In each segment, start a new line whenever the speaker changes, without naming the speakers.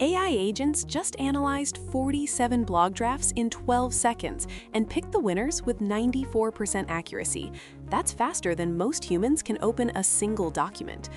AI agents just analyzed 47 blog drafts in 12 seconds and picked the winners with 94% accuracy. That's faster than most humans can open a single document.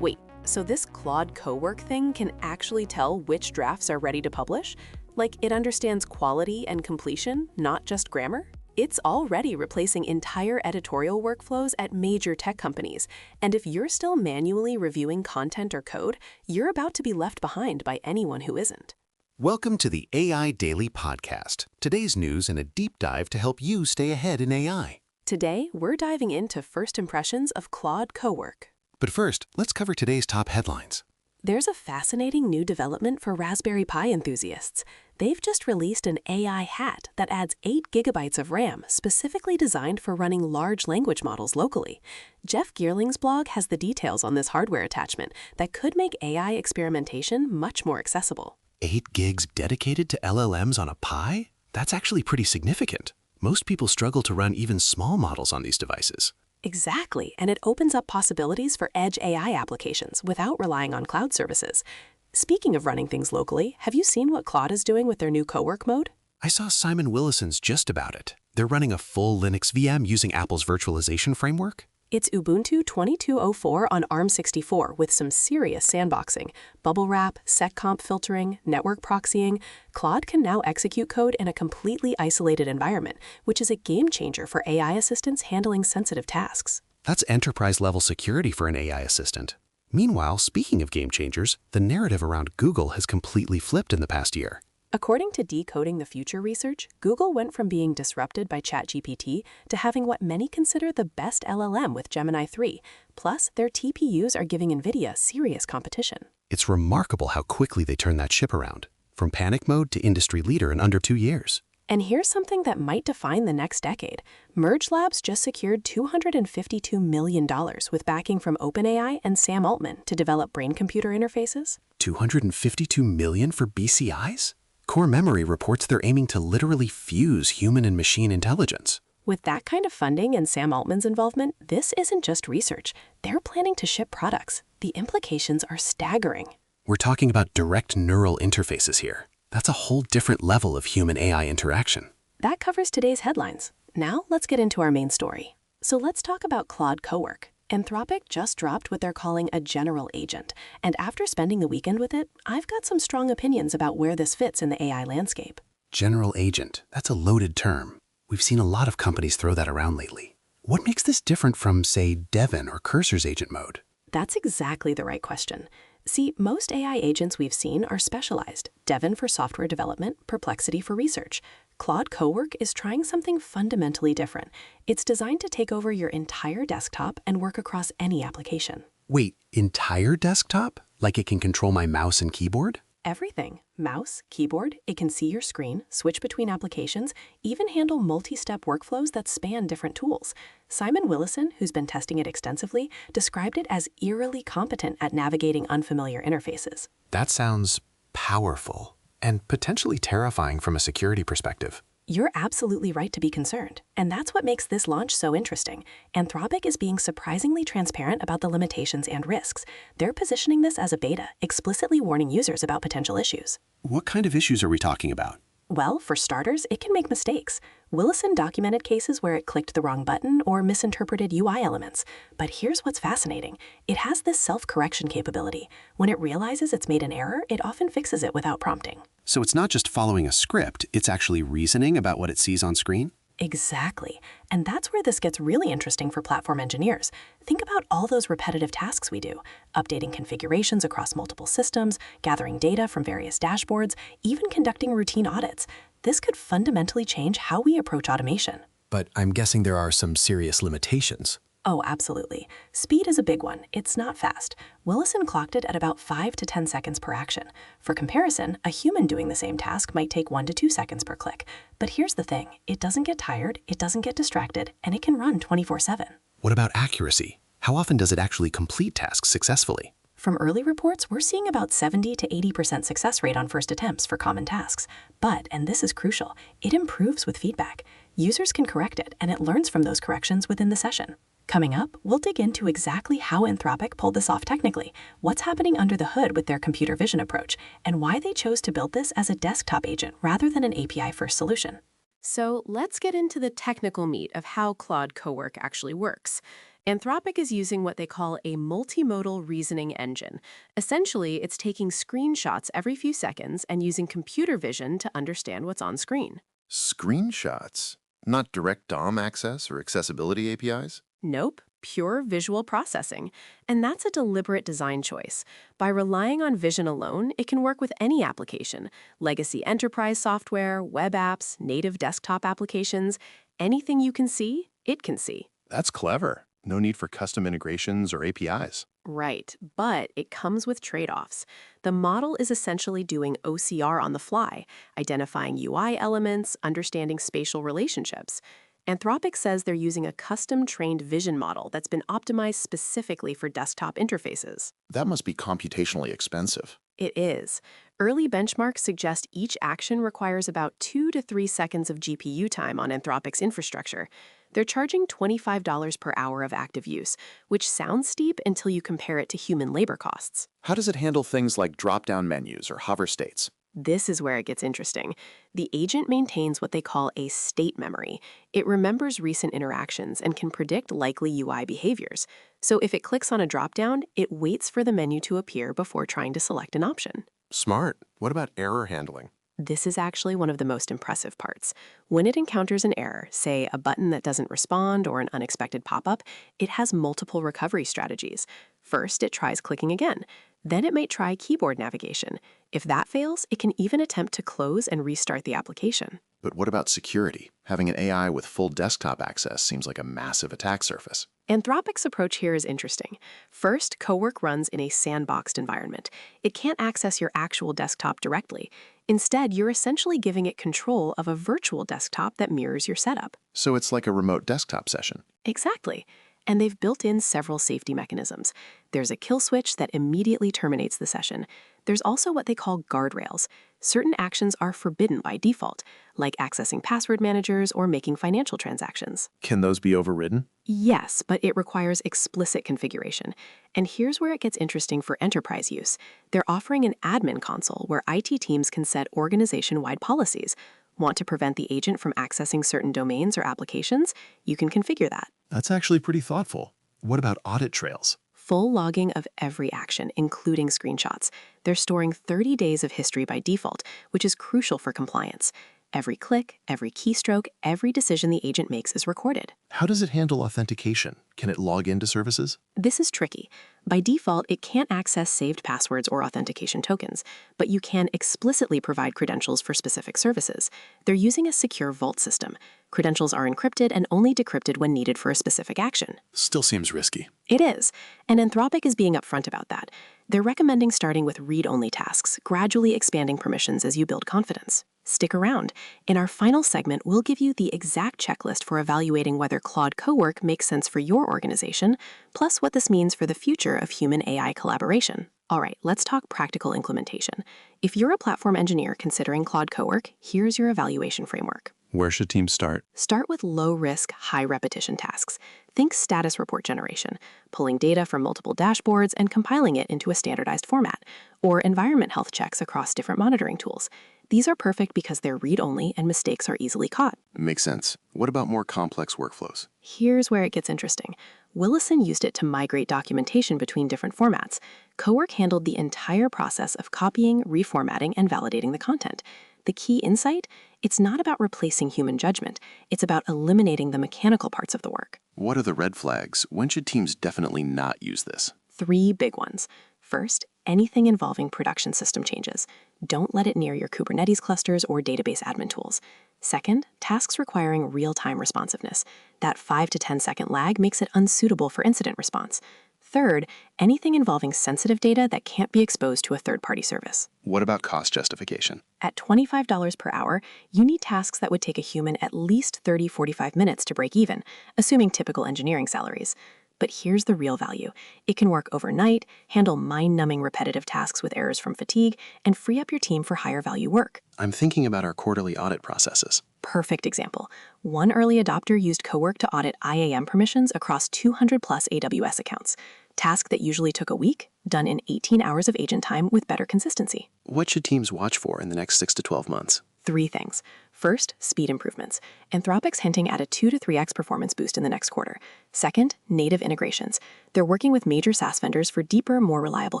Wait, so this Claude Cowork thing can actually tell which drafts are ready to publish? Like it understands quality and completion, not just grammar? It's already replacing entire editorial workflows at major tech companies. And if you're still manually reviewing content or code, you're about to be left behind by anyone who isn't.
Welcome to the AI Daily Podcast, today's news and a deep dive to help you stay ahead in AI.
Today, we're diving into first impressions of Claude Cowork.
But first, let's cover today's top headlines.
There's a fascinating new development for Raspberry Pi enthusiasts. They've just released an AI hat that adds 8 gigabytes of RAM specifically designed for running large language models locally. Jeff Geerling's blog has the details on this hardware attachment that could make AI experimentation much more accessible.
8 gigs dedicated to LLMs on a Pi? That's actually pretty significant. Most people struggle to run even small models on these devices.
Exactly, and it opens up possibilities for edge AI applications without relying on cloud services. Speaking of running things locally, have you seen what Claude is doing with their new Cowork mode?
I saw Simon Willison's just about it. They're running a full Linux VM using Apple's virtualization framework.
It's Ubuntu 22.04 on ARM64 with some serious sandboxing, bubble wrap, seccomp filtering, network proxying. Claude can now execute code in a completely isolated environment, which is a game changer for AI assistants handling sensitive tasks.
That's enterprise-level security for an AI assistant. Meanwhile, speaking of game changers, the narrative around Google has completely flipped in the past year.
According to Decoding the Future research, Google went from being disrupted by ChatGPT to having what many consider the best LLM with Gemini 3. Plus, their TPUs are giving NVIDIA serious competition.
It's remarkable how quickly they turned that ship around, from panic mode to industry leader in under 2 years.
And here's something that might define the next decade. Merge Labs just secured $252 million with backing from OpenAI and Sam Altman to develop brain-computer interfaces.
$252 million for BCIs? Core Memory reports they're aiming to literally fuse human and machine intelligence.
With that kind of funding and Sam Altman's involvement, this isn't just research. They're planning to ship products. The implications are staggering.
We're talking about direct neural interfaces here. That's a whole different level of human-AI interaction.
That covers today's headlines. Now let's get into our main story. So let's talk about Claude Cowork. Anthropic just dropped what they're calling a general agent, and after spending the weekend with it, I've got some strong opinions about where this fits in the AI landscape.
General agent, that's a loaded term. We've seen a lot of companies throw that around lately. What makes this different from, say, Devin or Cursor's agent mode?
That's exactly the right question. See, most AI agents we've seen are specialized. Devin for software development, Perplexity for research. Claude Cowork is trying something fundamentally different. It's designed to take over your entire desktop and work across any application.
Wait, entire desktop? Like it can control my mouse and keyboard?
Everything. Mouse, keyboard, it can see your screen, switch between applications, even handle multi-step workflows that span different tools. Simon Willison, who's been testing it extensively, described it as eerily competent at navigating unfamiliar interfaces.
That sounds powerful and potentially terrifying from a security perspective.
You're absolutely right to be concerned, and that's what makes this launch so interesting. Anthropic is being surprisingly transparent about the limitations and risks. They're positioning this as a beta, explicitly warning users about potential issues.
What kind of issues are we talking about?
Well, for starters, it can make mistakes. Willison documented cases where it clicked the wrong button or misinterpreted UI elements. But here's what's fascinating. It has this self-correction capability. When it realizes it's made an error, it often fixes it without prompting.
So it's not just following a script, it's actually reasoning about what it sees on screen?
Exactly. And that's where this gets really interesting for platform engineers. Think about all those repetitive tasks we do, updating configurations across multiple systems, gathering data from various dashboards, even conducting routine audits. This could fundamentally change how we approach automation.
But I'm guessing there are some serious limitations.
Oh, absolutely. Speed is a big one. It's not fast. Willison clocked it at about 5 to 10 seconds per action. For comparison, a human doing the same task might take 1 to 2 seconds per click. But here's the thing. It doesn't get tired, it doesn't get distracted, and it can run 24/7.
What about accuracy? How often does it actually complete tasks successfully?
From early reports, we're seeing about 70 to 80% success rate on first attempts for common tasks. But, and this is crucial, it improves with feedback. Users can correct it, and it learns from those corrections within the session.
Coming up, we'll dig into exactly how Anthropic pulled this off technically, what's happening under the hood with their computer vision approach, and why they chose to build this as a desktop agent rather than an API-first solution.
So let's get into the technical meat of how Claude Cowork actually works. Anthropic is using what they call a multimodal reasoning engine. Essentially, it's taking screenshots every few seconds and using computer vision to understand what's on screen.
Screenshots? Not direct DOM access or accessibility APIs?
Nope, pure visual processing. And that's a deliberate design choice. By relying on vision alone, it can work with any application: legacy enterprise software, web apps, native desktop applications. Anything you can see, it can see.
That's clever. No need for custom integrations or APIs.
Right, but it comes with trade-offs. The model is essentially doing OCR on the fly, identifying UI elements, understanding spatial relationships. Anthropic says they're using a custom-trained vision model that's been optimized specifically for desktop interfaces.
That must be computationally expensive.
It is. Early benchmarks suggest each action requires about 2 to 3 seconds of GPU time on Anthropic's infrastructure. They're charging $25 per hour of active use, which sounds steep until you compare it to human labor costs.
How does it handle things like drop-down menus or hover states?
This is where it gets interesting. The agent maintains what they call a state memory. It remembers recent interactions and can predict likely UI behaviors. So if it clicks on a dropdown, it waits for the menu to appear before trying to select an option.
Smart. What about error handling?
This is actually one of the most impressive parts. When it encounters an error, say a button that doesn't respond or an unexpected pop-up, it has multiple recovery strategies. First, it tries clicking again. Then it might try keyboard navigation. If that fails, it can even attempt to close and restart the application.
But what about security? Having an AI with full desktop access seems like a massive attack surface.
Anthropic's approach here is interesting. First, Cowork runs in a sandboxed environment. It can't access your actual desktop directly. Instead, you're essentially giving it control of a virtual desktop that mirrors your setup.
So it's like a remote desktop session.
Exactly. And they've built in several safety mechanisms. There's a kill switch that immediately terminates the session. There's also what they call guardrails. Certain actions are forbidden by default, like accessing password managers or making financial transactions.
Can those be overridden?
Yes, but it requires explicit configuration. And here's where it gets interesting for enterprise use. They're offering an admin console where IT teams can set organization-wide policies. Want to prevent the agent from accessing certain domains or applications? You can configure that.
That's actually pretty thoughtful. What about audit trails?
Full logging of every action, including screenshots. They're storing 30 days of history by default, which is crucial for compliance. Every click, every keystroke, every decision the agent makes is recorded.
How does it handle authentication? Can it log into services?
This is tricky. By default, it can't access saved passwords or authentication tokens, but you can explicitly provide credentials for specific services. They're using a secure vault system. Credentials are encrypted and only decrypted when needed for a specific action.
Still seems risky.
It is, and Anthropic is being upfront about that. They're recommending starting with read-only tasks, gradually expanding permissions as you build confidence. Stick around. In our final segment, we'll give you the exact checklist for evaluating whether Claude Cowork makes sense for your organization, plus what this means for the future of human-AI collaboration. All right, let's talk practical implementation. If you're a platform engineer considering Claude Cowork, here's your evaluation framework.
Where should teams start?
Start with low-risk, high-repetition tasks. Think status report generation, pulling data from multiple dashboards and compiling it into a standardized format, or environment health checks across different monitoring tools. These are perfect because they're read-only and mistakes are easily caught.
Makes sense. What about more complex workflows?
Here's where it gets interesting. Willison used it to migrate documentation between different formats. Cowork handled the entire process of copying, reformatting, and validating the content. The key insight? It's not about replacing human judgment. It's about eliminating the mechanical parts of the work.
What are the red flags? When should teams definitely not use this?
3 big ones. First, anything involving production system changes. Don't let it near your Kubernetes clusters or database admin tools. Second, tasks requiring real-time responsiveness. That 5 to 10 second lag makes it unsuitable for incident response. Third, anything involving sensitive data that can't be exposed to a third-party service.
What about cost justification?
At $25 per hour, you need tasks that would take a human at least 30-45 minutes to break even, assuming typical engineering salaries.
But here's the real value. It can work overnight, handle mind-numbing repetitive tasks with errors from fatigue, and free up your team for higher value work.
I'm thinking about our quarterly audit processes.
Perfect example. One early adopter used Cowork to audit IAM permissions across 200 plus AWS accounts. Task that usually took a week, done in 18 hours of agent time with better consistency.
What should teams watch for in the next 6 to 12 months?
3 things. First, speed improvements. Anthropic's hinting at a 2 to 3x performance boost in the next quarter. Second, native integrations. They're working with major SaaS vendors for deeper, more reliable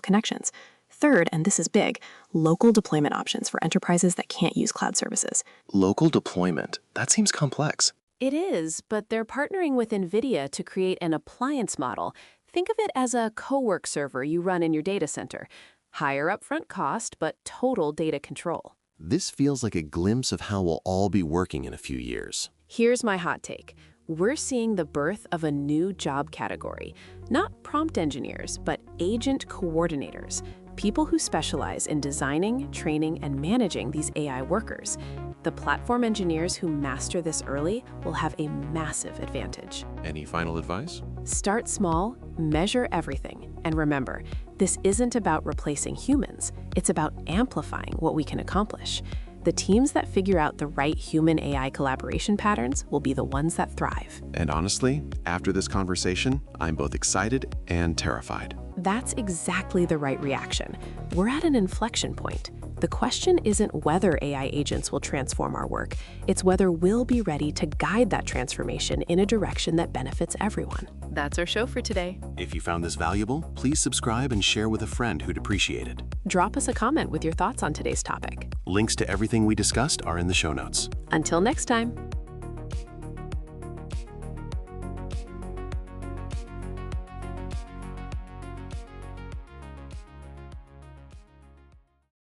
connections. Third, and this is big, local deployment options for enterprises that can't use cloud services.
Local deployment. That seems complex.
It is, but they're partnering with NVIDIA to create an appliance model. Think of it as a Cowork server you run in your data center. Higher upfront cost, but total data control.
This feels like a glimpse of how we'll all be working in a few years.
Here's my hot take. We're seeing the birth of a new job category. Not prompt engineers, but agent coordinators. People who specialize in designing, training, and managing these AI workers. The platform engineers who master this early will have a massive advantage.
Any final advice?
Start small, measure everything, and remember, this isn't about replacing humans. It's about amplifying what we can accomplish. The teams that figure out the right human-AI collaboration patterns will be the ones that thrive.
And honestly, after this conversation, I'm both excited and terrified.
That's exactly the right reaction. We're at an inflection point. The question isn't whether AI agents will transform our work, it's whether we'll be ready to guide that transformation in a direction that benefits everyone. That's our show for today.
If you found this valuable, please subscribe and share with a friend who'd appreciate it.
Drop us a comment with your thoughts on today's topic.
Links to everything we discussed are in the show notes.
Until next time.